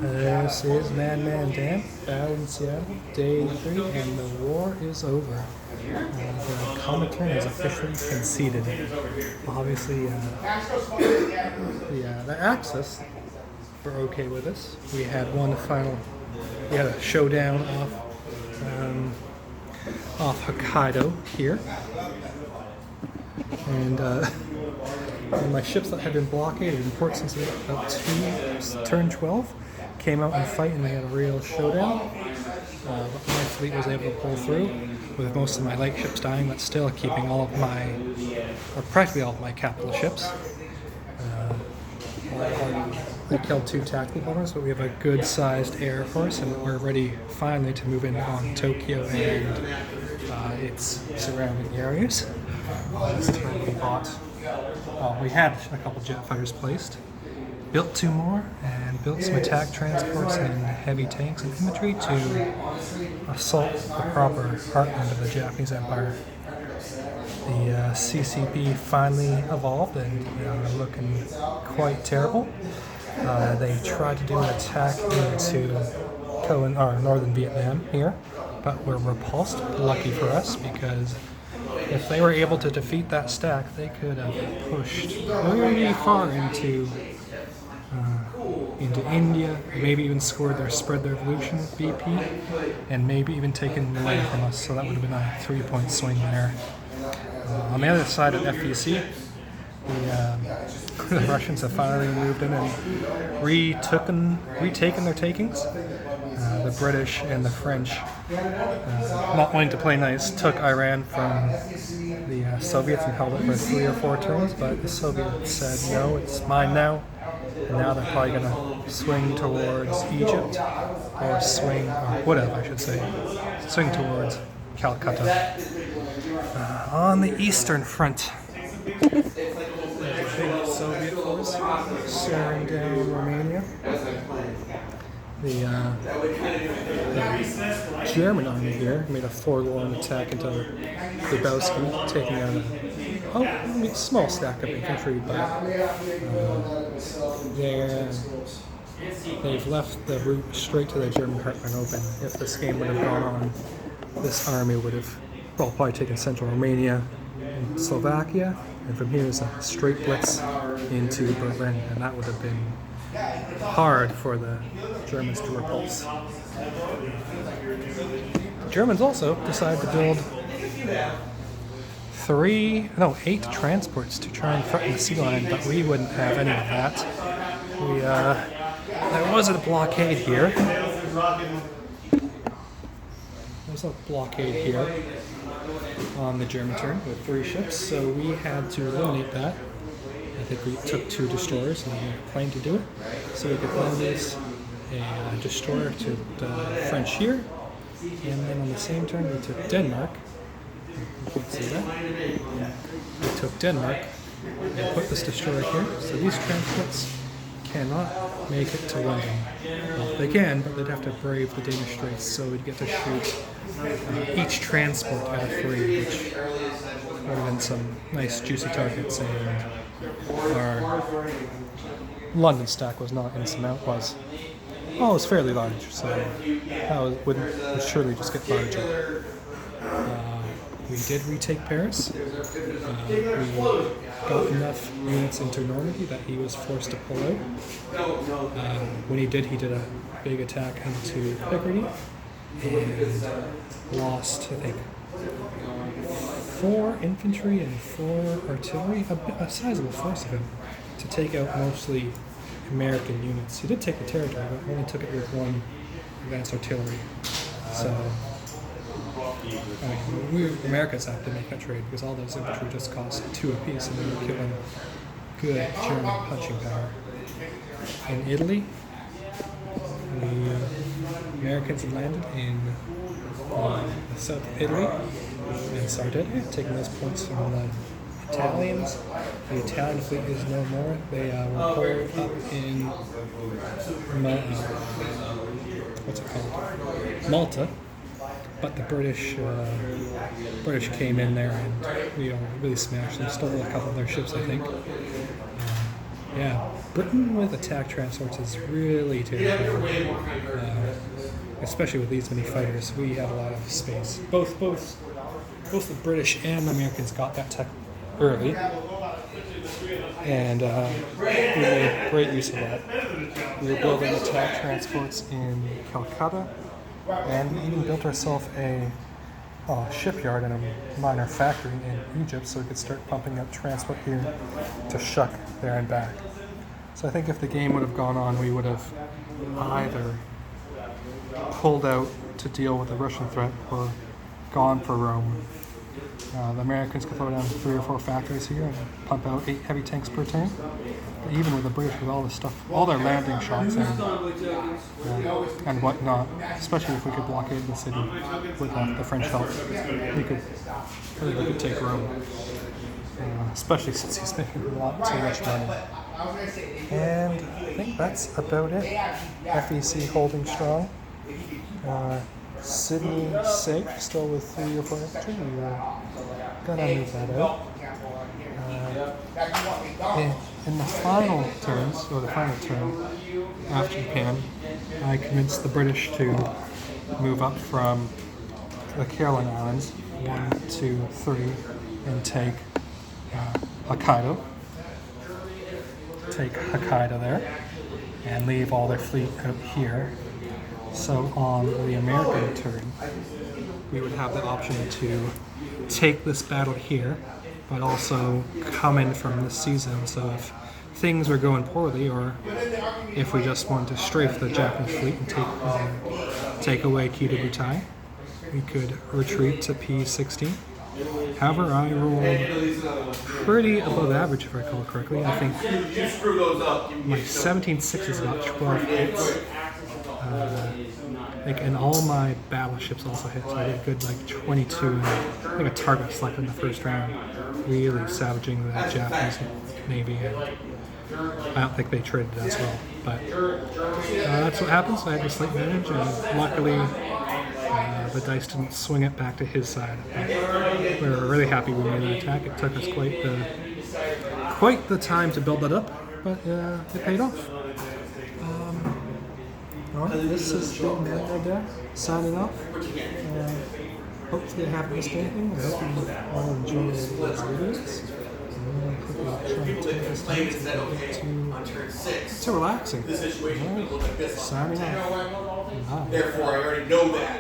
This is Madman Dan, battle in Seattle, day 3, and the war is over. The Comintern has officially conceded. Obviously, the Axis were okay with this. We had a showdown off Hokkaido here, and my ships that had been blockaded in port since about turn 12 came out and fight, and we had a real showdown. But my fleet was able to pull through, with most of my light ships dying, but still keeping practically all of my capital ships. I killed 2 tactical bombers, but we have a good-sized air force, and we're ready finally to move in on Tokyo and its surrounding areas. This turn we had a couple jet fighters placed, built 2 more, and built some attack transports and heavy tanks and infantry to assault the proper heartland of the Japanese Empire. The CCP finally evolved and are looking quite terrible. They tried to do an attack into northern Vietnam here, but were repulsed. Lucky for us, because if they were able to defeat that stack, they could have pushed really far into India, maybe even spread their revolution BP, and maybe even taken land from us. So that would have been a 3-point swing there. On the other side of FEC, the Russians have finally moved in and retaken their takings. The British and the French, not wanting to play nice, took Iran from the Soviets and held it for 3 or 4 turns, but the Soviets said, no, it's mine now. And now they're probably going to swing towards Egypt, or swing towards Calcutta. On the Eastern Front, there's a big Soviet force staring down Romania. The German army here made a forlorn attack into Lebowski, taking out a small stack of infantry, but they've left the route straight to the German heartland open. If this game would have gone on, this army would have probably taken central Romania and Slovakia, and from here is a straight blitz into Berlin, and that would have been hard for the Germans to repulse. The Germans also decided to build 8 transports to try and threaten the sea line, but we wouldn't have any of that. There was a blockade here. There's a blockade here on the German turn with 3 ships, so we had to eliminate that. I think we took 2 destroyers and we planned to do it, so we could lend this a destroyer to the French here, and then on the same turn we took Denmark. You can't see that. We took Denmark and put this destroyer here, so these transports cannot make it to London. Well, they can, but they'd have to brave the Danish Straits, so we'd get to shoot each transport out of 3, which would have been some nice juicy targets, and our London stack was not insurmountable. It was fairly large, so that would surely just get larger. We did retake Paris. We got enough units into Normandy that he was forced to pull out. When he did a big attack into Picardy and lost, I think, 4 infantry and 4 artillery, a sizable force of him, to take out mostly American units. He did take the territory, but only took it with 1 advanced artillery. So, we Americans have to make that trade, because all those infantry just cost 2 apiece, and they were killing good German punching power. In Italy, the Americans had landed in the south of Italy and Sardinia, taking those points from the Italians. The Italian fleet is no more. They were pulled up in Malta, but the British came in there and we really smashed them. Stole a couple of their ships, I think. Yeah, Britain with attack transports is really terrible. Especially with these many fighters, we have a lot of space. Both the British and Americans got that tech early, and we made great use of that. We were building attack transports in Calcutta, and we even built ourselves a shipyard and a minor factory in Egypt so we could start pumping out transport here to Shuk there and back. So I think if the game would have gone on, we would have either pulled out to deal with the Russian threat or gone for Rome. The Americans could throw down 3 or 4 factories here and pump out 8 heavy tanks per turn. But even with the British, with all this stuff, all their landing shots and whatnot, especially if we could blockade the city with the French help, we could take Rome. Especially since he's making a lot too much money. And I think that's about it. FEC holding strong. Sydney safe, still with 3 or 4 infantry. We're gonna move that out. In the final turns, or the final turn after Japan, I convinced the British to move up from the Caroline Islands 1, 2, 3 and take Hokkaido. Take Hokkaido there and leave all their fleet out here. So on the American turn, we would have the option to take this battle here, but also come in from the season. So if things were going poorly, or if we just wanted to strafe the Japanese fleet and take away Kita Butai, we could retreat to P16. However, I rolled pretty above average, if I recall correctly. I think my 17-6s got 12 hits. And all my battleships also hit, so I did a good 22 and I think a target select in the first round, really savaging the Japanese Navy, and I don't think they traded as well, but that's what happens. I had to slight advantage, and luckily the dice didn't swing it back to his side. We were really happy we made that attack. It took us quite the time to build that up, but it paid off. Alright, this is the man right there, signing off. Hopefully I haven't missed anything. I hope you all enjoy these videos. I'm quickly try to take this time to get to relaxing. Alright, signing off. Bye. Therefore, I already know that.